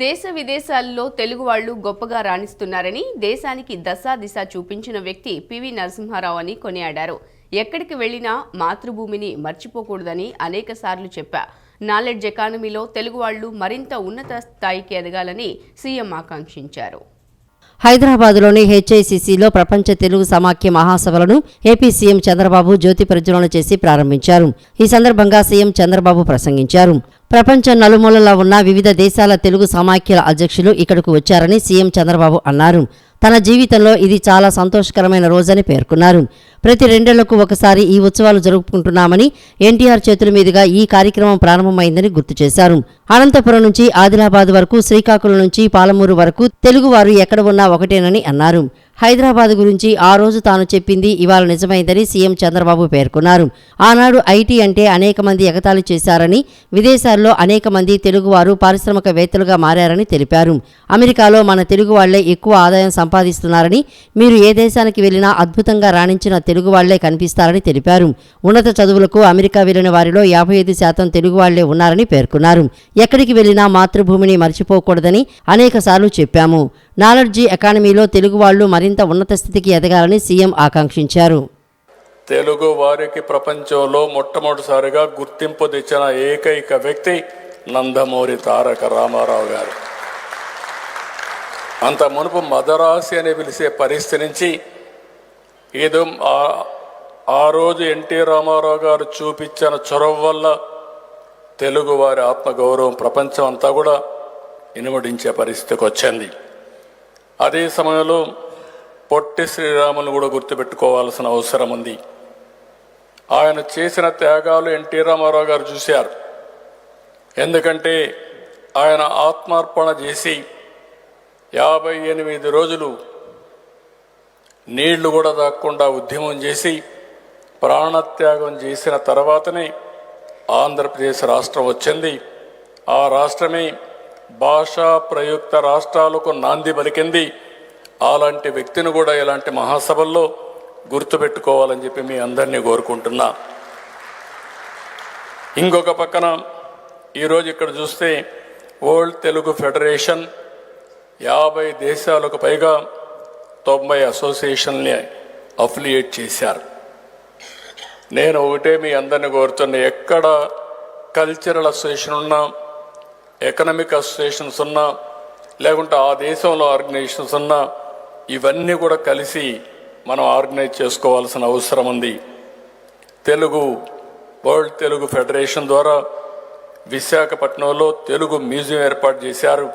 దేశ విదేశాల్లో తెలుగు వాళ్లు గొప్పగా రాణిస్తున్నారని దేశానికి దశా దిశ చూపించిన వ్యక్తి పివి నరసింహారావు అని కొనియాడారు. ఎక్కడికి వెళ్లినా మాతృభూమిని మర్చిపోకూడదని అనేక సార్లు చెప్పా. నాలెడ్జ్ ఎకానమీలో తెలుగు వాళ్లు మరింత ఉన్నత స్థాయికి ఎదగాలని సీఎం ఆకాంక్షించారు. హైదరాబాద్లోని హెచ్ఐసిసిలో ప్రపంచ తెలుగు సమాఖ్య మహాసభలను ఏపీ సీఎం చంద్రబాబు జ్యోతి ప్రజ్వలన చేసి ప్రారంభించారు. ఈ సందర్భంగా సీఎం చంద్రబాబు ప్రసంగించారు. ప్రపంచం నలుమూలలా ఉన్న వివిధ దేశాల తెలుగు సమాఖ్యల అధ్యక్షులు ఇక్కడకు వచ్చారని సీఎం చంద్రబాబు అన్నారు. తన జీవితంలో ఇది చాలా సంతోషకరమైన రోజని పేర్కొన్నారు. ప్రతి 2 ఏళ్లకు ఒకసారి ఈ ఉత్సవాలు జరుపుకుంటున్నామని, ఎన్టీఆర్ చేతుల మీదుగా ఈ కార్యక్రమం ప్రారంభమైందని గుర్తు చేశారు. అనంతపురం నుంచి ఆదిలాబాద్ వరకు, శ్రీకాకుళం నుంచి పాలమూరు వరకు తెలుగువారు ఎక్కడ ఉన్నా ఒకటేనని అన్నారు. హైదరాబాద్ గురించి ఆ రోజు తాను చెప్పింది ఇవాళ నిజమైందని సీఎం చంద్రబాబు పేర్కొన్నారు. ఆనాడు ఐటీ అంటే అనేక మంది ఎగతాళి చేశారని, విదేశాల్లో అనేక మంది తెలుగువారు పారిశ్రామికవేత్తలుగా మారారని తెలిపారు. అమెరికాలో మన తెలుగు వాళ్లే ఎక్కువ ఆదాయం సంపాదిస్తున్నారని, మీరు ఏ దేశానికి వెళ్లినా అద్భుతంగా రాణించిన తెలుగు వాళ్లే కనిపిస్తారని తెలిపారు. ఉన్నత చదువులకు అమెరికా వెళ్లిన వారిలో 55% తెలుగు వాళ్లే ఉన్నారని పేర్కొన్నారు. ఎక్కడికి వెళ్లినా మాతృభూమిని మర్చిపోకూడదని అనేకసార్లు చెప్పాము. నాలెడ్జీ ఎకానమీలో తెలుగు వాళ్లు మరింత ఉన్నత స్థితికి ఎదగాలని సీఎం ఆకాంక్షించారు. తెలుగు వారికి ప్రపంచంలో మొట్టమొదటిసారిగా గుర్తింపు తెచ్చిన ఏకైక వ్యక్తి నందమూరి తారక రామారావు గారు. అంత మునుపు మదరాసి అని పిలిచే పరిస్థితి నుంచి ఏదో ఆ రోజు ఎన్టీ రామారావు గారు చూపించిన చొరవ వల్ల తెలుగు వారి ఆత్మగౌరవం ప్రపంచం అంతా కూడా ఇనుమడించే పరిస్థితికి వచ్చింది. అదే సమయంలో పొట్టి శ్రీరాములు కూడా గుర్తుపెట్టుకోవాల్సిన అవసరం ఉంది. ఆయన చేసిన త్యాగాలు ఎన్టీ రామారావు గారు చూశారు. ఎందుకంటే ఆయన ఆత్మార్పణ చేసి 58 రోజులు నీళ్లు కూడా దాక్కుండా ఉద్యమం చేసి ప్రాణత్యాగం చేసిన తర్వాతనే ఆంధ్రప్రదేశ్ రాష్ట్రం వచ్చింది. ఆ రాష్ట్రమే భాషా ప్రయుక్త రాష్ట్రాలకు నాంది పలికింది. అలాంటి వ్యక్తిని కూడా ఇలాంటి మహాసభల్లో గుర్తుపెట్టుకోవాలని చెప్పి మీ అందరినీ కోరుకుంటున్నా. ఇంకొక పక్కన ఈరోజు ఇక్కడ చూస్తే వరల్డ్ తెలుగు ఫెడరేషన్ 50 దేశాలకు పైగా 90 అసోసియేషన్ని అఫిలియేట్ చేశారు. నేను ఒకటే మీ అందరినీ కోరుతున్నా, ఎక్కడ కల్చరల్ అసోసియేషన్ ఉన్నా, ఎకనామిక్ అసోసియేషన్స్ ఉన్నా, లేకుంటే ఆ దేశంలో ఆర్గనైజేషన్స్ ఉన్నా, ఇవన్నీ కూడా కలిసి మనం ఆర్గనైజ్ చేసుకోవాల్సిన అవసరం ఉంది. వరల్డ్ తెలుగు ఫెడరేషన్ ద్వారా విశాఖపట్నంలో తెలుగు మ్యూజియం ఏర్పాటు చేశారు.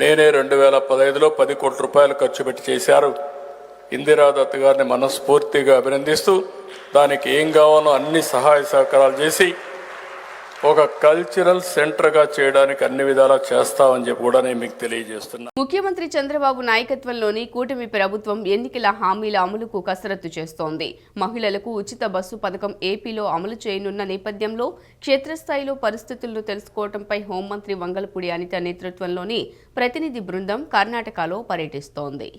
నేనే 2015లో 10 కోట్ల రూపాయలు ఖర్చు పెట్టి చేశారు. ఇందిరాదత్ గారిని మనస్ఫూర్తిగా అభినందిస్తూ దానికి ఏం కావాలో అన్ని సహాయ సహకారాలు చేసి ఒక కల్చరల్ సెంటర్గా చేయడానికి అన్ని విధాలా చేస్తామని చెప్పి కూడా నేను మీకు తెలియజేస్తున్నా. ముఖ్యమంత్రి చంద్రబాబు నాయకత్వంలోని కూటమి ప్రభుత్వం ఎన్నికల హామీల అమలుకు కసరత్తు చేస్తోంది. మహిళలకు ఉచిత బస్సు పథకం ఏపీలో అమలు చేయనున్న నేపథ్యంలో క్షేత్రస్థాయిలో పరిస్థితులను తెలుసుకోవడంపై హోంమంత్రి వంగలపూడి అనిత నేతృత్వంలోని ప్రతినిధి బృందం కర్ణాటకలో పర్యటిస్తోంది.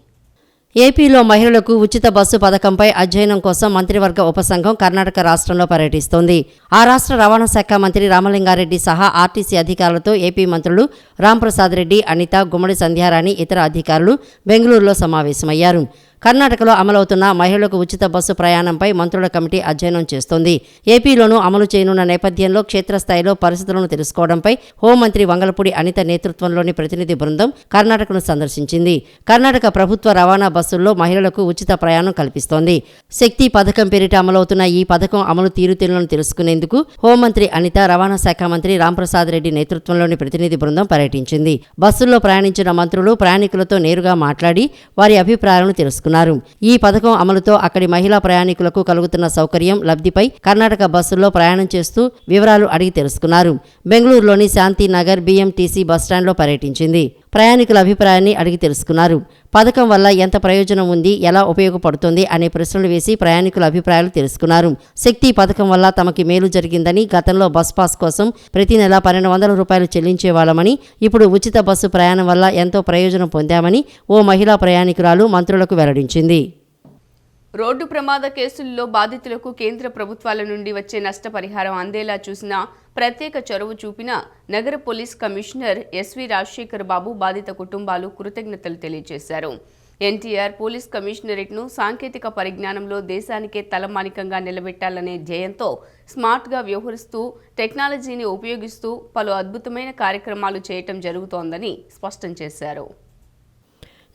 ఏపీలో మహిళలకు ఉచిత బస్సు పథకంపై అధ్యయనం కోసం మంత్రివర్గ ఉపసంఘం కర్ణాటక రాష్ట్రంలో పర్యటిస్తోంది. ఆ రాష్ట్ర రవాణా శాఖ మంత్రి రామలింగారెడ్డి సహా ఆర్టీసీ అధికారులతో ఏపీ మంత్రులు రాంప్రసాద్ రెడ్డి, అనిత, గుమ్మడి సంధ్యారాణి, ఇతర అధికారులు బెంగళూరులో సమావేశమయ్యారు. కర్ణాటకలో అమలవుతున్న మహిళలకు ఉచిత బస్సు ప్రయాణంపై మంత్రుల కమిటీ అధ్యయనం చేస్తోంది. ఏపీలోనూ అమలు చేయనున్న నేపథ్యంలో క్షేత్రస్థాయిలో పరిస్థితులను తెలుసుకోవడంపై హోంమంత్రి వంగలపూడి అనిత నేతృత్వంలోని ప్రతినిధి బృందం కర్ణాటకను సందర్శించింది. కర్ణాటక ప్రభుత్వ రవాణా బస్సుల్లో మహిళలకు ఉచిత ప్రయాణం కల్పిస్తోంది. శక్తి పథకం పేరిట అమలవుతున్న ఈ పథకం అమలు తీరుతెన్నులను తెలుసుకునేందుకు హోంమంత్రి అనిత, రవాణా శాఖ మంత్రి రాంప్రసాద్ రెడ్డి నేతృత్వంలోని ప్రతినిధి బృందం పర్యటించింది. బస్సుల్లో ప్రయాణించిన మంత్రులు ప్రయాణికులతో నేరుగా మాట్లాడి వారి అభిప్రాయాలను తెలుసుకున్నారు. ఈ పథకం అమలుతో అక్కడి మహిళా ప్రయాణికులకు కలుగుతున్న సౌకర్యం, లబ్ధిపై కర్ణాటక బస్సుల్లో ప్రయాణం చేస్తూ వివరాలు అడిగి తెలుసుకున్నారు. బెంగళూరులోని శాంతినగర్ BMTC బస్టాండ్లో పర్యటించింది. ప్రయాణికుల అభిప్రాయాన్ని అడిగి తెలుసుకున్నారు. పథకం వల్ల ఎంత ప్రయోజనం ఉంది, ఎలా ఉపయోగపడుతుంది అనే ప్రశ్నలు వేసి ప్రయాణికుల అభిప్రాయాలు తెలుసుకున్నారు. శక్తి పథకం వల్ల తమకి మేలు జరిగిందని, గతంలో బస్ పాస్ కోసం ప్రతి నెల 1200 రూపాయలు చెల్లించేవాళ్ళమని, ఇప్పుడు ఉచిత బస్సు ప్రయాణం వల్ల ఎంతో ప్రయోజనం పొందామని ఓ మహిళా ప్రయాణికురాలు మంత్రులకు వెల్లడించింది. రోడ్డు ప్రమాద కేసుల్లో బాధితులకు కేంద్ర ప్రభుత్వాల నుండి వచ్చే నష్టపరిహారం అందేలా చూసిన ప్రత్యేక చొరవ చూపిన నగర పోలీస్ కమిషనర్ ఎస్వి రాజశేఖర్ బాబు బాధిత కుటుంబాలు కృతజ్ఞతలు తెలియజేశారు. ఎన్టీఆర్ పోలీస్ కమిషనరేట్ను సాంకేతిక పరిజ్ఞానంలో దేశానికే తలమానికంగా నిలబెట్టాలనే ధ్యేయంతో స్మార్ట్గా వ్యవహరిస్తూ టెక్నాలజీని ఉపయోగిస్తూ పలు అద్భుతమైన కార్యక్రమాలు చేయటం జరుగుతోందని స్పష్టం చేశారు.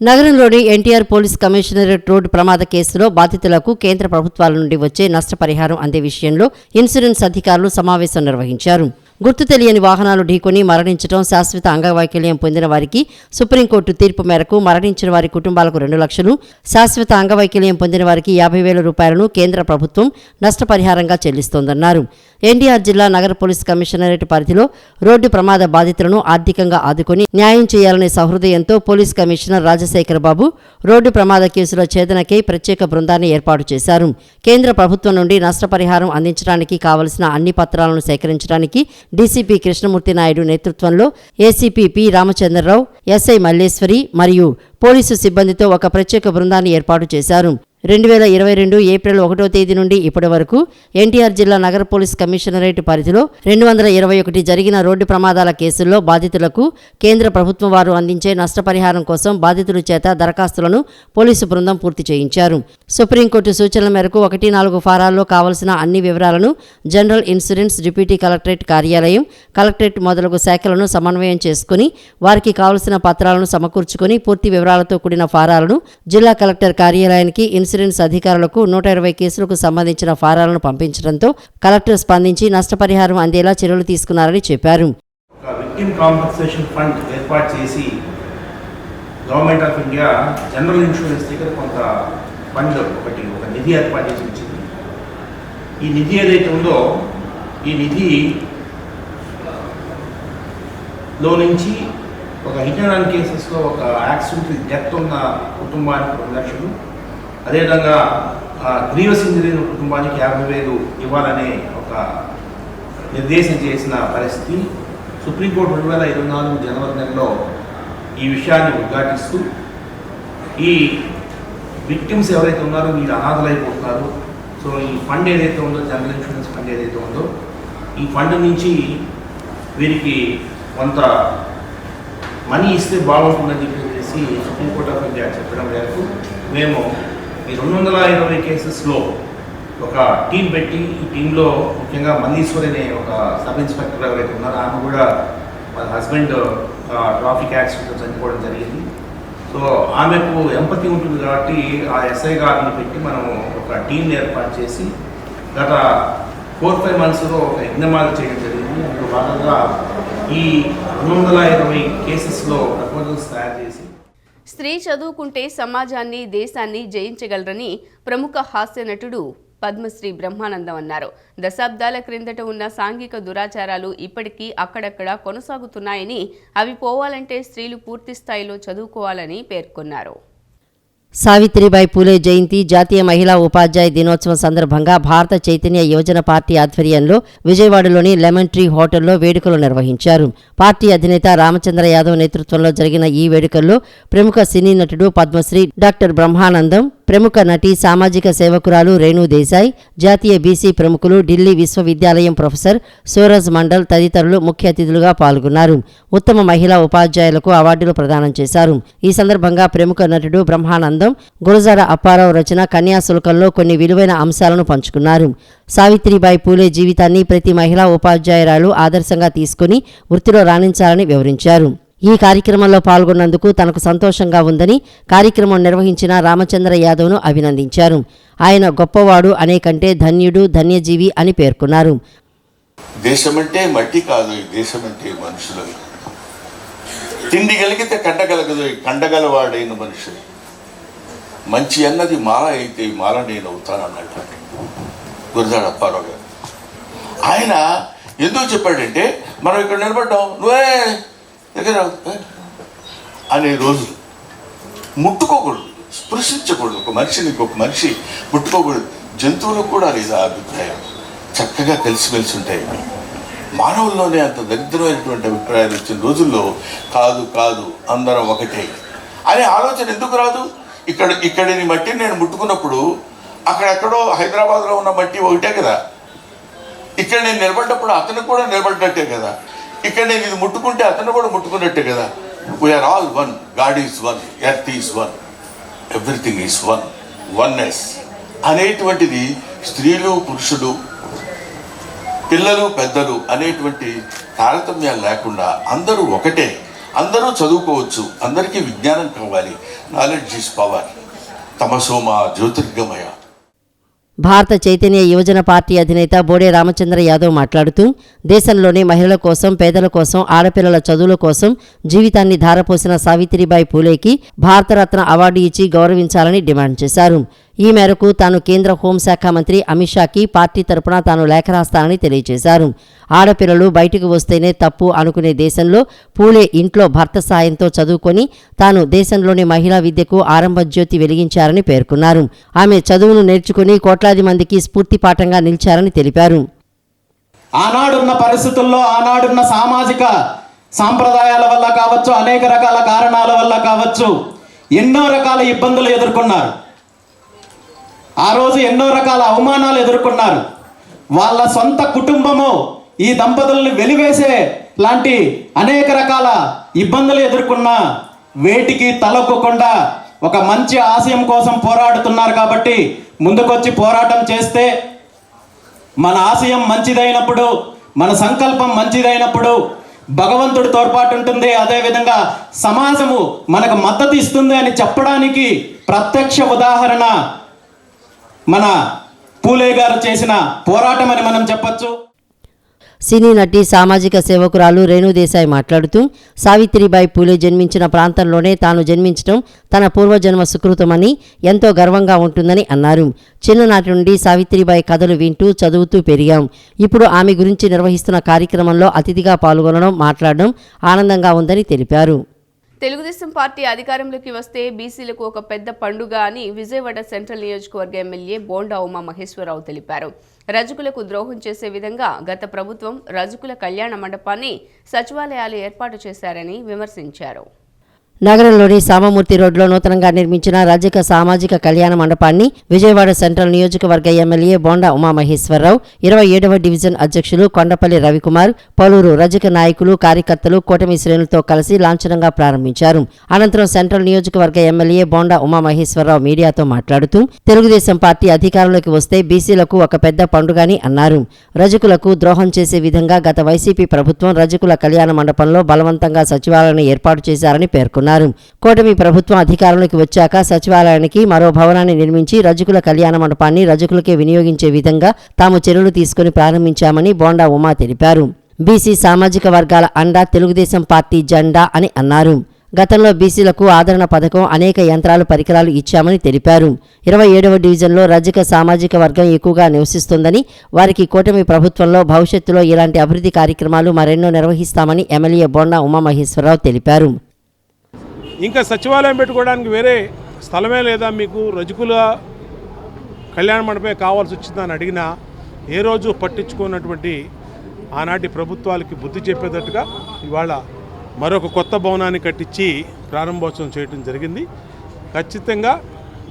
నగరంలోని ఎన్టీఆర్ పోలీస్ కమిషనరేట్ రోడ్డు ప్రమాద కేసులో బాధితులకు కేంద్ర ప్రభుత్వాల నుండి వచ్చే నష్టపరిహారం అందే విషయంలో ఇన్సూరెన్స్ అధికారులు సమావేశం నిర్వహించారు. గుర్తు తెలియని వాహనాలు ఢీకొని మరణించడం, శాశ్వత అంగవైకల్యం పొందిన వారికి సుప్రీంకోర్టు తీర్పు మేరకు మరణించిన వారి కుటుంబాలకు 2 లక్షలు, శాశ్వత అంగవైకల్యం పొందిన వారికి 50,000 రూపాయలను కేంద్ర ప్రభుత్వం నష్టపరిహారంగా చెల్లిస్తోందన్నారు. ఎన్టీఆర్ జిల్లా నగర పోలీస్ కమిషనరేట్ పరిధిలో రోడ్డు ప్రమాద బాధితులను ఆర్థికంగా ఆదుకొని న్యాయం చేయాలనే సహృదయంతో పోలీస్ కమిషనర్ రాజశేఖర్ బాబు రోడ్డు ప్రమాద కేసుల ఛేదనకై ప్రత్యేక బృందాన్ని ఏర్పాటు చేశారు. కేంద్ర ప్రభుత్వం నుండి నష్టపరిహారం అందించడానికి కావలసిన అన్ని పత్రాలను సేకరించడానికి డీసీపీ కృష్ణమూర్తి నాయుడు నేతృత్వంలో ACP P Ramachandra Rao, SI Malleswari మరియు పోలీసు సిబ్బందితో ఒక ప్రత్యేక బృందాన్ని ఏర్పాటు చేశారు. 2022 ఏప్రిల్ 1వ తేదీ నుండి ఇప్పటి వరకు ఎన్టీఆర్ జిల్లా నగర పోలీస్ కమిషనరేట్ పరిధిలో 221 జరిగిన రోడ్డు ప్రమాదాల కేసుల్లో బాధితులకు కేంద్ర ప్రభుత్వం వారు అందించే నష్టపరిహారం కోసం బాధితుల చేత దరఖాస్తులను పోలీసు బృందం పూర్తి చేయించారు. సుప్రీంకోర్టు సూచనల మేరకు 1-4 ఫారాల్లో కావలసిన అన్ని వివరాలను జనరల్ ఇన్సూరెన్స్, డిప్యూటీ కలెక్టరేట్ కార్యాలయం, కలెక్టరేట్ మొదలగు శాఖలను సమన్వయం చేసుకుని వారికి కావలసిన పత్రాలను సమకూర్చుకుని పూర్తి వివరాలతో కూడిన ఫారాలను జిల్లా కలెక్టర్ కార్యాలయానికి ఇన్సూరెన్స్ అధికారులకు 120 కేసులకు సంబంధించిన ఫారాలను పంపించడంతో కలెక్టర్ స్పందించి నష్టపరిహారం అందేలా చర్యలు తీసుకున్నారని చెప్పారు. విక్టిమ్ కాంపెన్సేషన్ ఫండ్ ఏర్పాటు చేసి government of India general insurance దగ్గర కొంత ఫండ్ ఒక నిధి ఏర్పాటు చేసి ఇచ్చింది. ఈ నిధి ఏదైతే ఉందో ఈ నిధిలో నుంచి ఒక హిట్ అండ్ రన్ కేసెస్లో ఒక యాక్సిడెంట్ డెత్ ఉన్న కుటుంబానికి 2 లక్షలు, అదేవిధంగా గ్రీవస్ ఇంజరీ ఉన్న కుటుంబానికి 50,000 ఇవ్వాలనే ఒక నిర్దేశం చేసిన పరిస్థితి. సుప్రీంకోర్టు 2024 జనవరి నెలలో ఈ విషయాన్ని ఉద్ఘాటిస్తూ ఈ విక్టిమ్స్ ఎవరైతే ఉన్నారో వీళ్ళు అనాథలైపోతున్నారు. సో ఈ ఫండ్ ఏదైతే ఉందో, జనరల్ ఇన్సూరెన్స్ ఫండ్ ఏదైతే ఉందో ఈ ఫండ్ నుంచి వీరికి కొంత మనీ ఇస్తే బాగుంటుందని చెప్పేసి సుప్రీంకోర్టు ఆఫ్ ఇండియా చెప్పడం మేరకు మేము ఈ 220 కేసెస్లో ఒక టీం పెట్టి, ఈ టీంలో ముఖ్యంగా మల్లీశ్వరి అనే ఒక సబ్ ఇన్స్పెక్టర్ ఎవరైతే ఉన్నారో ఆమె కూడా వాళ్ళ హస్బెండ్ ట్రాఫిక్ యాక్సిడెంట్ చనిపోవడం జరిగింది. సో ఆమెకు ఎంపతి ఉంటుంది కాబట్టి ఆ ఎస్ఐ గారిని పెట్టి మనం ఒక టీంని ఏర్పాటు చేసి గత 4-5 మంత్స్లో ఒక యజ్ఞమాల చేయడం జరిగింది. అందులో భాగంగా ఈ 220 కేసెస్లో ప్రపోజల్స్ తయారు చేసి స్త్రీ చదువుకుంటే సమాజాన్ని, దేశాన్ని జయించగలరని ప్రముఖ హాస్య నటుడు పద్మశ్రీ బ్రహ్మానందం అన్నారు. దశాబ్దాల క్రిందట ఉన్న సాంఘిక దురాచారాలు ఇప్పటికీ అక్కడక్కడ కొనసాగుతున్నాయని, అవి పోవాలంటే స్త్రీలు పూర్తి స్థాయిలో చదువుకోవాలని పేర్కొన్నారు. సావిత్రిబాయి పూలే జయంతి, జాతీయ మహిళా ఉపాధ్యాయ దినోత్సవం సందర్భంగా భారత చైతన్య యోజన పార్టీ ఆధ్వర్యంలో విజయవాడలోని లెమన్ ట్రీ హోటల్లో వేడుకలు నిర్వహించారు. పార్టీ అధినేత రామచంద్ర యాదవ్ నేతృత్వంలో జరిగిన ఈ వేడుకల్లో ప్రముఖ సినీ నటుడు పద్మశ్రీ డాక్టర్ బ్రహ్మానందం, ప్రముఖ నటి, సామాజిక సేవకురాలు రేణు దేశాయ్, జాతీయ బీసీ ప్రముఖులు, ఢిల్లీ విశ్వవిద్యాలయం ప్రొఫెసర్ సూరజ్ మండల్ తదితరులు ముఖ్య అతిథులుగా పాల్గొన్నారు. ఉత్తమ మహిళా ఉపాధ్యాయులకు అవార్డులు ప్రదానం చేశారు. ఈ సందర్భంగా ప్రముఖ నటుడు బ్రహ్మానందం గురజాడ అప్పారావు రచన కన్యాశుల్కంలో కొన్ని విలువైన అంశాలను పంచుకున్నారు. సావిత్రిబాయి పూలే జీవితాన్ని ప్రతి మహిళా ఉపాధ్యాయురాలు ఆదర్శంగా తీసుకుని వృత్తిలో రాణించాలని వివరించారు. ఈ కార్యక్రమంలో పాల్గొన్నందుకు తనకు సంతోషంగా ఉందని కార్యక్రమం నిర్వహించిన రామచంద్ర యాదవ్ను అభినందించారు. ఆయన గొప్పవాడు అనేకంటే ధన్యుడు, ధన్యజీవి అని పేర్కొన్నారు. దేశమంటే మట్టి కాదు, ఈ దేశమంటే మనుషులు. తిండి కలిగితే కండగలగదు, కండగలవాడైన మనుషులు. మంచి అన్నది మాల అయితే ఈ మాల నేను అవుతానన్నట్టు గురజాడ అప్పారావు గారు. ఆయన ఎందుకు చెప్పాడంటే, మనం ఇక్కడ నిలబడ్డాం, నువ్వే దగ్గర అనే రోజులు ముట్టుకోకూడదు, స్పృశించకూడదు. ఒక మనిషిని ఇంకొక మనిషి ముట్టుకోకూడదు. జంతువులకు కూడా లేదా అభిప్రాయం, చక్కగా కలిసిమెలిసి ఉంటాయి. మానవుల్లోనే అంత దరిద్రమైనటువంటి అభిప్రాయాలు వచ్చిన రోజుల్లో కాదు కాదు అందరం ఒకటే అనే ఆలోచన ఎందుకు రాదు? ఇక్కడిని మట్టి నేను ముట్టుకున్నప్పుడు అక్కడెక్కడో హైదరాబాద్లో ఉన్న మట్టి ఒకటే కదా, ఇక్కడ నేను నిలబడ్డప్పుడు అతను కూడా నిలబడ్డట్టే కదా, ఇక్కడ నేను ఇది ముట్టుకుంటే అతను కూడా ముట్టుకున్నట్టే కదా. We are all one, God is one, earth is one, everything is one, oneness అనేటువంటిది స్త్రీలు పురుషుడు పిల్లలు పెద్దలు అనేటువంటి తారతమ్యాలు లేకుండా అందరూ ఒకటే, అందరూ చదువుకోవచ్చు, అందరికీ విజ్ఞానం కావాలి. Knowledge is power, తమసోమ జ్యోతిర్గమయ. భారత చైతన్య యువజన పార్టీ అధినేత బోడే రామచంద్ర యాదవ్ మాట్లాడుతూ దేశంలోని మహిళల కోసం, పేదల కోసం, ఆడపిల్లల చదువుల కోసం జీవితాన్ని ధారపోసిన సావిత్రిబాయి పూలేకి భారతరత్న అవార్డు ఇచ్చి గౌరవించాలని డిమాండ్ చేశారు. ఈ మేరకు తాను కేంద్ర హోంశాఖ మంత్రి అమిత్ షాకి పార్టీ తరపున తాను లేఖ రాస్తానని తెలియజేశారు. ఆడపిల్లలు బయటకు వస్తేనే తప్పు అనుకునే దేశంలో పూలే ఇంట్లో భర్త సాయంతో చదువుకొని తాను దేశంలోని మహిళా విద్యకు ఆరంభ జ్యోతి వెలిగించారని పేర్కొన్నారు. ఆమె చదువును నేర్చుకుని కోట్లాది మందికి స్ఫూర్తి పాఠంగా నిలిచారని తెలిపారు. ఆనాడున్న పరిస్థితుల్లో, ఆనాడున్న సామాజిక సాంప్రదాయాల వల్ల కావచ్చు, అనేక రకాల కారణాల వల్ల కావచ్చు, ఎన్నో రకాల ఇబ్బందులు ఎదుర్కొన్నారు. ఆ రోజు ఎన్నో రకాల అవమానాలు ఎదుర్కొన్నారు. వాళ్ళ సొంత కుటుంబము ఈ దంపతుల్ని వెలివేసే లాంటి అనేక రకాల ఇబ్బందులు ఎదుర్కొన్న వేటికి తలొక్కకుండా ఒక మంచి ఆశయం కోసం పోరాడుతున్నారు. కాబట్టి ముందుకొచ్చి పోరాటం చేస్తే మన ఆశయం మంచిదైనప్పుడు, మన సంకల్పం మంచిదైనప్పుడు భగవంతుడి తోడ్పాటు ఉంటుంది. అదేవిధంగా సమాజము మనకు మద్దతు ఇస్తుంది అని చెప్పడానికి ప్రత్యక్ష ఉదాహరణ మన పూలే గారు చేసిన పోరాటం అని మనం చెప్పొచ్చు. సినీ నటి, సామాజిక సేవకురాలు రేణుదేశాయ్ మాట్లాడుతూ సావిత్రిబాయి పూలే జన్మించిన ప్రాంతంలోనే తాను జన్మించడం తన పూర్వజన్మ సుకృతమని, ఎంతో గర్వంగా ఉంటుందని అన్నారు. చిన్ననాటి నుండి సావిత్రిబాయి కథలు వింటూ చదువుతూ పెరిగాం. ఇప్పుడు ఆమె గురించి నిర్వహిస్తున్న కార్యక్రమంలో అతిథిగా పాల్గొనడం, మాట్లాడడం ఆనందంగా ఉందని తెలిపారు. తెలుగుదేశం పార్టీ అధికారంలోకి వస్తే బీసీలకు ఒక పెద్ద పండుగ అని విజయవాడ సెంట్రల్ నియోజకవర్గ ఎమ్మెల్యే బోండా ఉమా మహేశ్వరరావు తెలిపారు. రజకులకు ద్రోహం చేసే విధంగా గత ప్రభుత్వం రజకుల కళ్యాణ మండపాన్ని, సచివాలయాలు ఏర్పాటు చేశారని విమర్శించారు. నగరంలోని సామమూర్తి రోడ్లో నూతనంగా నిర్మించిన రజక సామాజిక కళ్యాణ మండపాన్ని విజయవాడ సెంట్రల్ నియోజకవర్గ ఎమ్మెల్యే బోండా ఉమామహేశ్వరరావు, 27వ డివిజన్ అధ్యక్షులు కొండపల్లి రవికుమార్, పలువురు రజక నాయకులు, కార్యకర్తలు కూటమి శ్రేణులతో కలిసి లాంఛనంగా ప్రారంభించారు. అనంతరం సెంట్రల్ నియోజకవర్గ ఎమ్మెల్యే బోండా ఉమామహేశ్వరరావు మీడియాతో మాట్లాడుతూ తెలుగుదేశం పార్టీ అధికారంలోకి వస్తే బీసీలకు ఒక పెద్ద పండుగని అన్నారు. రజకులకు ద్రోహం చేసే విధంగా గత వైసీపీ ప్రభుత్వం రజకుల కళ్యాణ మండపంలో బలవంతంగా సచివాలయాన్ని ఏర్పాటు చేశారని పేర్కొన్నారు. కూటమి ప్రభుత్వం అధికారంలోకి వచ్చాక సచివాలయానికి మరో భవనాన్ని నిర్మించి రజకుల కళ్యాణ మండపాన్ని రజకులకే వినియోగించే విధంగా తాము చర్యలు తీసుకుని ప్రారంభించామని బోండా ఉమా తెలిపారు. బీసీ సామాజిక వర్గాల అండా తెలుగుదేశం పార్టీ జెండా అని అన్నారు. గతంలో బీసీలకు ఆదరణ పథకం, అనేక యంత్రాలు, పరికరాలు ఇచ్చామని తెలిపారు. 27వ డివిజన్లో రజక సామాజిక వర్గం ఎక్కువగా నివసిస్తుందని, వారికి కూటమి ప్రభుత్వంలో భవిష్యత్తులో ఇలాంటి అభివృద్ధి కార్యక్రమాలు మరెన్నో నిర్వహిస్తామని ఎమ్మెల్యే బోండా ఉమామహేశ్వరరావు తెలిపారు. ఇంకా సచివాలయం పెట్టుకోవడానికి వేరే స్థలమే లేదా, మీకు రజకుల కళ్యాణ మండపమే కావాల్సి వచ్చిందని అడిగినా ఏ రోజు పట్టించుకున్నటువంటి ఆనాటి ప్రభుత్వాలకి బుద్ధి చెప్పేటట్టుగా ఇవాళ మరొక కొత్త భవనాన్ని కట్టించి ప్రారంభోత్సవం చేయడం జరిగింది. ఖచ్చితంగా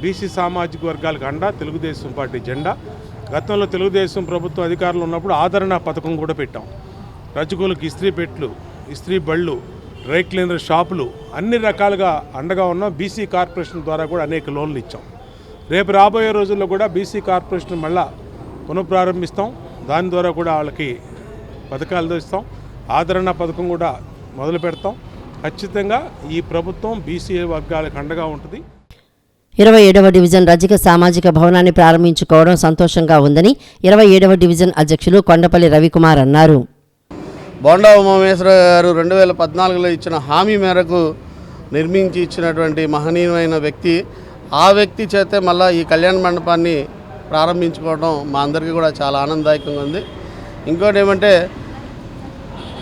బీసీ సామాజిక వర్గాలకు అండా తెలుగుదేశం పార్టీ జెండా. గతంలో తెలుగుదేశం ప్రభుత్వం అధికారంలో ఉన్నప్పుడు ఆదరణ పథకం కూడా పెట్టాం. రజకులకు ఇస్త్రీ పెట్లు, ఇస్త్రీ బళ్ళు, డ్రై క్లీనర్ షాపులు అన్ని రకాలుగా అండగా ఉన్నాం. బీసీ కార్పొరేషన్ ద్వారా కూడా అనేక లోన్లు ఇచ్చాం. రేపు రాబోయే రోజుల్లో కూడా బీసీ కార్పొరేషన్ మళ్ళా పునఃప్రారంభిస్తాం. దాని ద్వారా కూడా వాళ్ళకి పథకాలు ఇస్తాం. ఆదరణ పథకం కూడా మొదలు పెడతాం. ఖచ్చితంగా ఈ ప్రభుత్వం బీసీ వర్గాలకు అండగా ఉంటుంది. 27వ డివిజన్ రజక సామాజిక భవనాన్ని ప్రారంభించుకోవడం సంతోషంగా ఉందని 27వ డివిజన్ అధ్యక్షులు కొండపల్లి రవికుమార్ అన్నారు. బోండా ఉమామహేశ్వరరావు గారు 2014లో ఇచ్చిన హామీ మేరకు నిర్మించి ఇచ్చినటువంటి మహనీయమైన వ్యక్తి. ఆ వ్యక్తి చేతే మళ్ళీ ఈ కళ్యాణ మండపాన్ని ప్రారంభించుకోవడం మా అందరికీ కూడా చాలా ఆనందదాయకంగా ఉంది. ఇంకోటి ఏమంటే,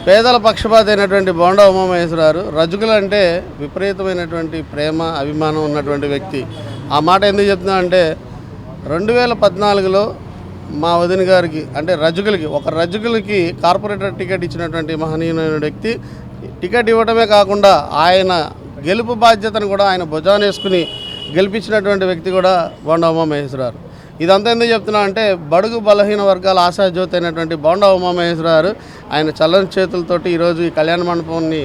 పేదల పక్షపాతి అయినటువంటి బోండా ఉమామహేశ్వరరావు రజకులంటే విపరీతమైనటువంటి ప్రేమ, అభిమానం ఉన్నటువంటి వ్యక్తి. ఆ మాట ఎందుకు చెప్తున్నా అంటే, 2014లో మా వదిన గారికి అంటే రజకులకి, ఒక రజకులకి కార్పొరేటర్ టికెట్ ఇచ్చినటువంటి మహనీయమైన వ్యక్తి. టికెట్ ఇవ్వడమే కాకుండా ఆయన గెలుపు బాధ్యతను కూడా ఆయన భుజాన వేసుకుని గెలిపించినటువంటి వ్యక్తి కూడా బోండా ఉమామహేశ్వరరావు. ఇదంతా ఎందుకు చెప్తున్నా అంటే బడుగు బలహీన వర్గాల ఆశాజ్యోతి అయినటువంటి బోండా ఉమామహేశ్వర గారు ఆయన చల్లని చేతులతోటి ఈరోజు ఈ కళ్యాణ మండపాన్ని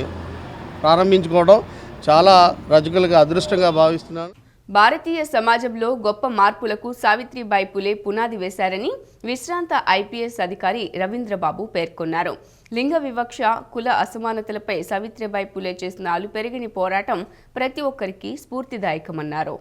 ప్రారంభించుకోవడం చాలా రజకులుగా అదృష్టంగా భావిస్తున్నాను. భారతీయ సమాజంలో గొప్ప మార్పులకు సావిత్రిబాయి పులే పునాది వేశారని విశ్రాంత ఐపీఎస్ అధికారి రవీంద్రబాబు పేర్కొన్నారు. లింగ వివక్ష, కుల అసమానతలపై సావిత్రిబాయి పులే చేసిన అలుపెరగని పోరాటం ప్రతి ఒక్కరికి స్ఫూర్తిదాయకమన్నారు.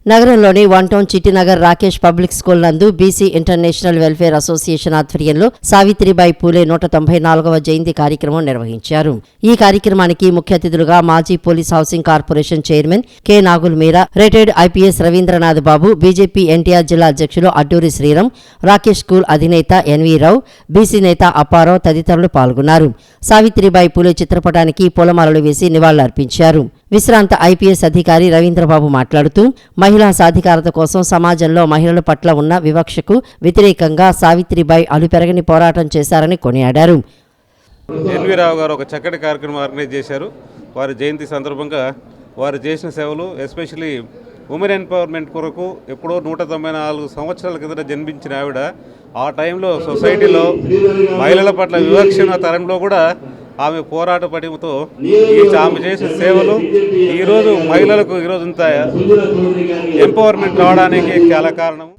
నగరంలోని one town Chittinagar Rakesh public school నందు బీసీ ఇంటర్నేషనల్ వెల్ఫేర్ అసోసియేషన్ ఆధ్వర్యంలో సావిత్రిబాయి పూలే 194వ జయంతి కార్యక్రమం నిర్వహించారు. ఈ కార్యక్రమానికి ముఖ్య అతిథులుగా మాజీ police housing corporation chairman K Nagul Meera, retired IPS Ravindranath Babu, BJP NTR జిల్లా అధ్యక్షులు అడ్డూరి శ్రీరామ్, రాకేష్ స్కూల్ అధినేత ఎన్వీ రావు, బీసీ నేత అప్పారావు తదితరులు పాల్గొన్నారు. సావిత్రిబాయి పూలే చిత్రపటానికి పూలమాలలు వేసి నివాళులర్పించారు. విశ్రాంత ఐపీఎస్ అధికారి రవీంద్రబాబు మాట్లాడుతూ మహిళా సాధికారత కోసం సమాజంలో మహిళల పట్ల ఉన్న వివక్షకు వ్యతిరేకంగా సావిత్రిబాయి అలుపెరగని పోరాటం చేశారని కొనియాడారు. ఎన్వి రావు గారు ఒక చక్కటి కార్యక్రమం ఆర్గనైజ్ చేశారు. వారి జయంతి సందర్భంగా వారు చేసిన సేవలు, ఎస్పెషలీ ఉమెన్ ఎంపవర్మెంట్ కొరకు ఎప్పుడో 194 సంవత్సరాల కిందట జన్మించిన ఆవిడ ఆ టైంలో సొసైటీలో మహిళల పట్ల వివక్షణ తరంలో కూడా ఆమె పోరాట పటిమతో ఆమె చేసిన సేవలు ఈరోజు మహిళలకు ఈరోజు ఇంత ఎంపవర్మెంట్ రావడానికి చాలా కారణం.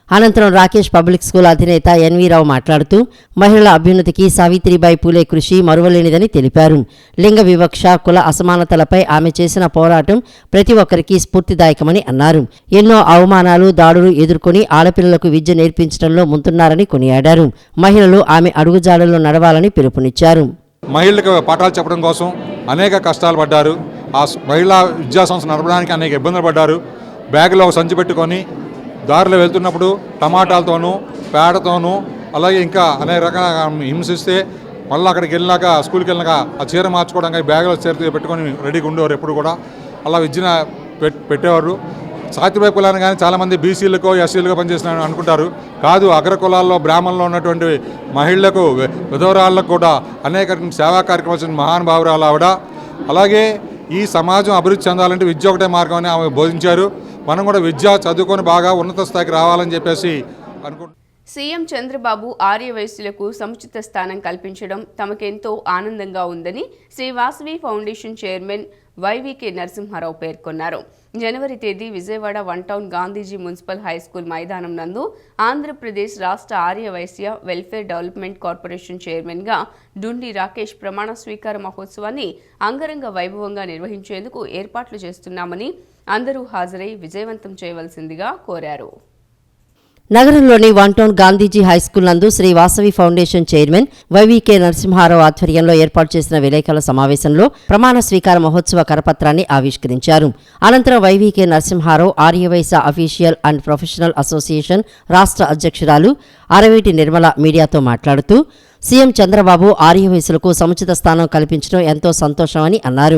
అనంతరం రాకేష్ పబ్లిక్ స్కూల్ అధినేత ఎన్వీ రావు మాట్లాడుతూ మహిళల అభ్యున్నతికి సావిత్రిబాయి పూలే కృషి మరువలేనిదని తెలిపారు. లింగ వివక్ష, కుల అసమానతలపై ఆమె చేసిన పోరాటం ప్రతి ఒక్కరికి స్ఫూర్తిదాయకమని అన్నారు. ఎన్నో అవమానాలు, దాడులు ఎదుర్కొని ఆడపిల్లలకు విద్య నేర్పించడంలో ముందున్నారని కొనియాడారు. మహిళలు ఆమె అడుగుజాడల్లో నడవాలని పిలుపునిచ్చారు. మహిళలకు పాఠాలు చెప్పడం కోసం అనేక కష్టాలు పడ్డారు. ఆ మహిళా విద్యా సంస్థ నడపడానికి అనేక ఇబ్బందులు పడ్డారు. బ్యాగులో ఒక సంచి పెట్టుకొని దారిలో వెళ్తున్నప్పుడు టమాటాలతోనూ, పేడతోనూ, అలాగే ఇంకా అనేక రకాల హింసిస్తే మళ్ళీ అక్కడికి వెళ్ళినాక, స్కూల్కి వెళ్ళినాక ఆ చీర మార్చుకోవడానికి బ్యాగులో చీర పెట్టుకొని రెడీగా ఉండేవారు. ఎప్పుడు కూడా అలా విద్యను పెట్టేవారు. సావిత్రిబాయి పూలే కానీ చాలామంది బీసీలకో, ఎస్సీలకో పనిచేసిన అనుకుంటారు. కాదు, అగ్ర కులాల్లో బ్రాహ్మణుల్లో ఉన్నటువంటి మహిళలకు, విధవరాళ్లకు కూడా అనేక సేవా కార్యక్రమాలు చేసిన మహానుభావురాలు ఆవిడ. అలాగే ఈ సమాజం అభివృద్ధి చెందాలంటే విద్య ఒకటే మార్గం అని ఆమె బోధించారు. మనం కూడా విద్య చదువుకొని బాగా ఉన్నత స్థాయికి రావాలని చెప్పేసి అనుకుంటున్నాం. సీఎం చంద్రబాబు ఆర్యవైశ్యులకు సముచిత స్థానం కల్పించడం తమకెంతో ఆనందంగా ఉందని శ్రీ వాసవి ఫౌండేషన్ చైర్మన్ వైవీకే నరసింహారావు పేర్కొన్నారు. జనవరి తేదీ Vijayawada one town Gandhiji municipal high school మైదానం నందు ఆంధ్రప్రదేశ్ రాష్ట్ర ఆర్యవైశ్య వెల్ఫేర్ డెవలప్మెంట్ కార్పొరేషన్ చైర్మన్గా డుండి రాకేష్ ప్రమాణ స్వీకార మహోత్సవాన్ని అంగరంగ వైభవంగా నిర్వహించేందుకు ఏర్పాట్లు చేస్తున్నామని అందరూ హాజరై విజయవంతం చేయవలసిందిగా కోరారు. నగరంలోని వన్ టౌన్ గాంధీజీ హైస్కూల్ నందు శ్రీ వాసవి ఫౌండేషన్ చైర్మన్ వైవీకే నరసింహారావు ఆధ్వర్యంలో ఏర్పాటు చేసిన విలేకరుల సమావేశంలో ప్రమాణ స్వీకార మహోత్సవ కరపత్రాన్ని ఆవిష్కరించారు. అనంతరం YVK Narasimharao Aryavaishya official and professional association రాష్ట్ర అధ్యక్షురాలు అరవేటి నిర్మల మీడియాతో మాట్లాడుతూ సీఎం చంద్రబాబు ఆర్యవైశ్యులకు సముచిత స్థానం కల్పించడం ఎంతో సంతోషమని అన్నారు.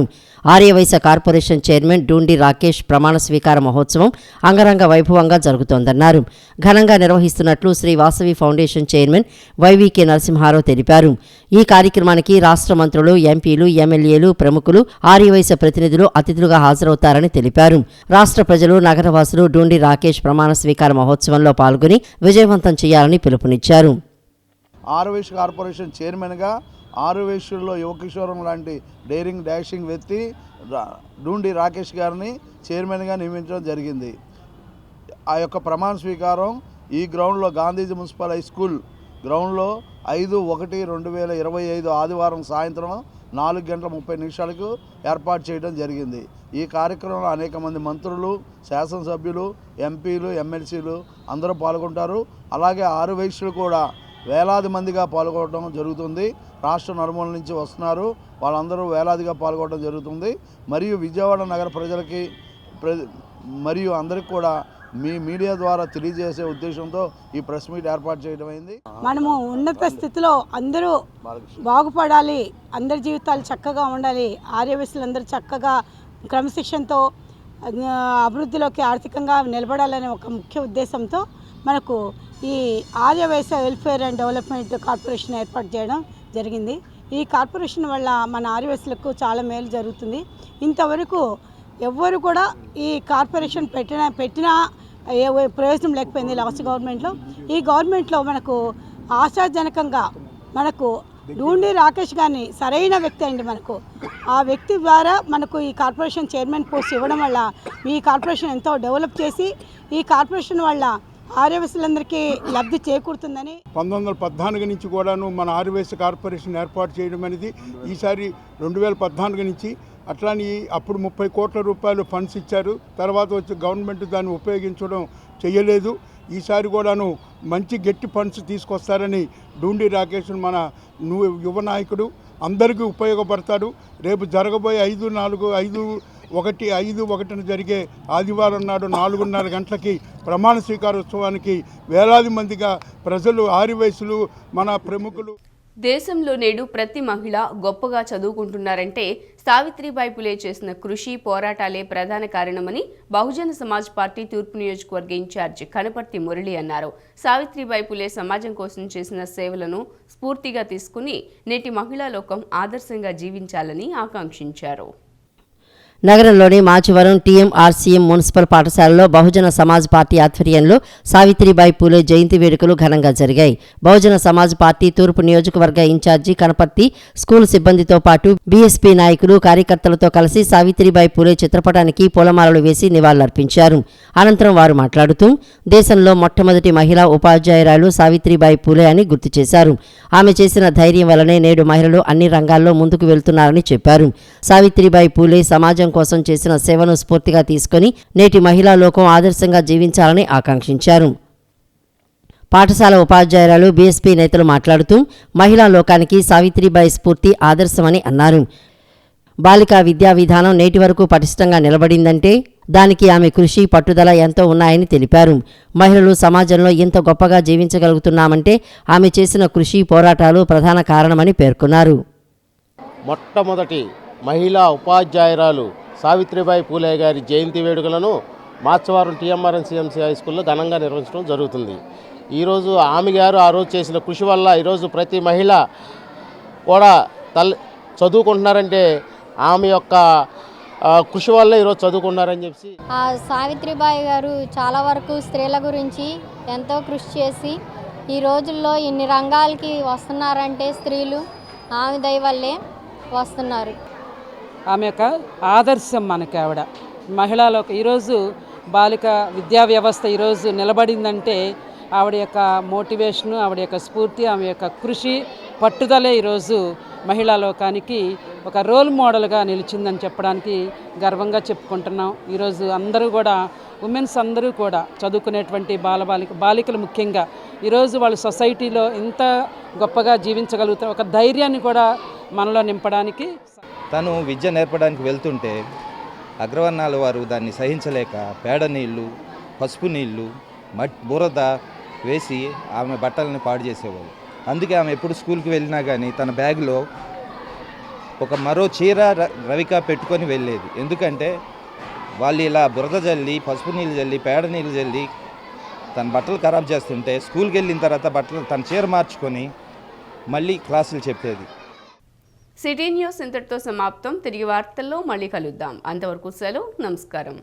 ఆర్యవైశ్య కార్పొరేషన్ చైర్మన్ డూండి రాకేష్ ప్రమాణ స్వీకార మహోత్సవం అంగరంగ వైభవంగా జరుగుతోందన్నారు. ఘనంగా నిర్వహిస్తున్నట్లు శ్రీ వాసవి ఫౌండేషన్ చైర్మన్ వైవీకే నరసింహారావు తెలిపారు. ఈ కార్యక్రమానికి రాష్ట్ర మంత్రులు, ఎంపీలు, ఎమ్మెల్యేలు, ప్రముఖులు, ఆర్యవైశ్య ప్రతినిధులు అతిథులుగా హాజరవుతారని తెలిపారు. రాష్ట్ర ప్రజలు, నగరవాసులు డూండి రాకేష్ ప్రమాణ స్వీకార మహోత్సవంలో పాల్గొని విజయవంతం చేయాలని పిలుపునిచ్చారు. ఆర్యవైశ్య కార్పొరేషన్ చైర్మన్గా ఆర్యవైశ్యుల్లో యువకిషోరం లాంటి డైరింగ్ డాషింగ్ వ్యక్తి డూండి రాకేష్ గారిని చైర్మన్గా నియమించడం జరిగింది. ఆ యొక్క ప్రమాణ స్వీకారం ఈ గ్రౌండ్లో గాంధీజీ మున్సిపల్ హై స్కూల్ గ్రౌండ్లో 5/1/2025 ఆదివారం సాయంత్రం 4:30 ఏర్పాటు చేయడం జరిగింది. ఈ కార్యక్రమంలో అనేక మంది మంత్రులు, శాసనసభ్యులు, ఎంపీలు, ఎమ్మెల్సీలు అందరూ పాల్గొంటారు. అలాగే ఆర్యవైశ్యులు కూడా వేలాది మందిగా పాల్గొనడం జరుగుతుంది. రాష్ట్ర నలుమూల నుంచి వస్తున్నారు, వాళ్ళందరూ వేలాదిగా పాల్గొనడం జరుగుతుంది. మరియు విజయవాడ నగర ప్రజలకి మరియు అందరికి కూడా మీ మీడియా ద్వారా తెలియజేసే ఉద్దేశంతో ఈ ప్రెస్ మీట్ ఏర్పాటు చేయడం అయింది. మనము ఉన్నత స్థితిలో అందరూ బాగుపడాలి, అందరి జీవితాలు చక్కగా ఉండాలి, ఆర్యవైశ్యులందరూ చక్కగా క్రమశిక్షణతో అభివృద్ధిలోకి ఆర్థికంగా నిలబడాలనే ఒక ముఖ్య ఉద్దేశంతో మనకు ఈ Arya Vaishya welfare and development corporation ఏర్పాటు చేయడం జరిగింది. ఈ కార్పొరేషన్ వల్ల మన ఆర్యవైశ్యులకు చాలా మేలు జరుగుతుంది. ఇంతవరకు ఎవ్వరు కూడా ఈ కార్పొరేషన్ పెట్టినా ఏ ప్రయోజనం లేకపోయింది లాస్ట్ గవర్నమెంట్లో. ఈ గవర్నమెంట్లో మనకు ఆశాజనకంగా మనకు డూండి రాకేష్ గారిని సరైన వ్యక్తి అండి. మనకు ఆ వ్యక్తి ద్వారా మనకు ఈ కార్పొరేషన్ చైర్మన్ పోస్ట్ ఇవ్వడం వల్ల ఈ కార్పొరేషన్ ఎంతో డెవలప్ చేసి ఈ కార్పొరేషన్ వల్ల ఆర్యవైశ్యులందరికీ లబ్ధి చేకూరుతుందని 1914 నుంచి కూడాను మన ఆర్యవైశ్య కార్పొరేషన్ ఏర్పాటు చేయడం అనేది ఈసారి 2014 నుంచి అట్లాని అప్పుడు 30 కోట్ల రూపాయలు ఫండ్స్ ఇచ్చారు. తర్వాత వచ్చి గవర్నమెంట్ దాన్ని ఉపయోగించడం చేయలేదు. ఈసారి కూడాను మంచి గట్టి ఫండ్స్ తీసుకొస్తారని డూండి రాకేష్ మన యువ నాయకుడు అందరికీ ఉపయోగపడతాడు. రేపు జరగబోయే 5/1/5/1 జరిగే ఆదివారం నాడు 4:30 గంటలకి ప్రమాణ స్వీకారోత్సవానికి వేలాది మందిగా ప్రజలు ఆర్యవైశ్యులు మన ప్రముఖులు. దేశంలో నేడు ప్రతి మహిళ గొప్పగా చదువుకుంటున్నారంటే సావిత్రిబాయి పులే చేసిన కృషి పోరాటాలే ప్రధాన కారణమని బహుజన సమాజ్ పార్టీ తూర్పు నియోజకవర్గ ఇన్ఛార్జి కనపర్తి మురళి అన్నారు. సావిత్రిబాయి పులే సమాజం కోసం చేసిన సేవలను స్ఫూర్తిగా తీసుకుని నేటి మహిళా లోకం ఆదర్శంగా జీవించాలని ఆకాంక్షించారు. నగరంలోని మాచివరం టీఎంఆర్సీఎం మున్సిపల్ పాఠశాలలో బహుజన సమాజ్ పార్టీ ఆధ్వర్యంలో సావిత్రిబాయి పూలే జయంతి వేడుకలు ఘనంగా జరిగాయి. బహుజన సమాజ్ పార్టీ తూర్పు నియోజకవర్గ ఇన్ఛార్జి కనపర్తి స్కూల్ సిబ్బందితో పాటు బీఎస్పీ నాయకులు కార్యకర్తలతో కలిసి సావిత్రిబాయి పూలే చిత్రపటానికి పూలమాలలు వేసి నివాళులర్పించారు. అనంతరం వారు మాట్లాడుతూ దేశంలో మొట్టమొదటి మహిళా ఉపాధ్యాయురాలు సావిత్రిబాయి పూలే అని గుర్తు చేశారు. ఆమె చేసిన ధైర్యం వల్లనే నేడు మహిళలు అన్ని రంగాల్లో ముందుకు వెళ్తున్నారని చెప్పారు. సావిత్రిబాయి పూలే సమాజం కోసం చేసిన సేవను స్ఫూర్తిగా తీసుకుని నేటి మహిళా లోకం ఆదర్శంగా జీవించాలని ఆకాంక్షించారు. పాఠశాల ఉపాధ్యాయురాలు బీఎస్పీ నేతలు మాట్లాడుతూ మహిళా లోకానికి సావిత్రిబాయి స్ఫూర్తి ఆదర్శమని అన్నారు. బాలికా విద్యా విధానం నేటి వరకు పటిష్టంగా నిలబడిందంటే దానికి ఆమె కృషి పట్టుదల ఎంతో ఉన్నాయని తెలిపారు. మహిళలు సమాజంలో ఎంత గొప్పగా జీవించగలుగుతున్నామంటే ఆమె చేసిన కృషి పోరాటాలు ప్రధాన కారణమని పేర్కొన్నారు. మొట్టమొదటి మహిళా ఉపాధ్యాయురాలు సావిత్రిబాయి పూలే గారి జయంతి వేడుకలను మాచవరం టీఎంఆర్ఎన్సీఎంసీ హై స్కూల్లో ఘనంగా నిర్వహించడం జరుగుతుంది. ఈరోజు ఆమె గారు ఆ రోజు చేసిన కృషి వల్ల ఈరోజు ప్రతి మహిళ కూడా చదువుకుంటున్నారంటే ఆమె యొక్క కృషి వల్ల ఈరోజు చదువుకున్నారని చెప్పి సావిత్రిబాయి గారు చాలా వరకు స్త్రీల గురించి ఎంతో కృషి చేసి ఈ రోజుల్లో ఇన్ని రంగాలకి వస్తున్నారంటే స్త్రీలు ఆమె దయ వల్లే వస్తున్నారు. ఆమె యొక్క ఆదర్శం మనకి ఆవిడ మహిళలకు. ఈరోజు బాలిక విద్యా వ్యవస్థ ఈరోజు నిలబడిందంటే ఆవిడ యొక్క మోటివేషను, ఆవిడ యొక్క స్ఫూర్తి, ఆమె యొక్క కృషి పట్టుదలే ఈరోజు మహిళా లోకానికి ఒక రోల్ మోడల్గా నిలిచిందని చెప్పడానికి గర్వంగా చెప్పుకుంటున్నాం. ఈరోజు అందరూ కూడా ఉమెన్స్ అందరూ కూడా చదువుకునేటువంటి బాలికలు ముఖ్యంగా ఈరోజు వాళ్ళు సొసైటీలో ఎంత గొప్పగా జీవించగలుగుతారు, ఒక ధైర్యాన్ని కూడా మనలో నింపడానికి. తను విద్య నేర్పడానికి వెళ్తుంటే అగ్రవర్ణాల వారు దాన్ని సహించలేక పేడ నీళ్ళు, పసుపు నీళ్ళు, బురద వేసి ఆమె బట్టలను పాడు చేసేవాళ్ళు. అందుకే ఆమె ఎప్పుడు స్కూల్కి వెళ్ళినా కానీ తన బ్యాగ్లో ఒక మరో చీర రవిక పెట్టుకొని వెళ్ళేది. ఎందుకంటే వాళ్ళు ఇలా బురద జల్లి, పసుపు నీళ్ళు జల్లి, పేడ నీళ్ళు జల్లి తన బట్టలు ఖరాబ్ చేస్తుంటే స్కూల్కి వెళ్ళిన తర్వాత బట్టలు తన చీర మార్చుకొని మళ్ళీ క్లాసులు చెప్పేది. సిటీ న్యూస్ ఇంతటితో సమాప్తం. తిరిగి వార్తల్లో మళ్ళీ కలుద్దాం. అంతవరకు సెలవు. నమస్కారం.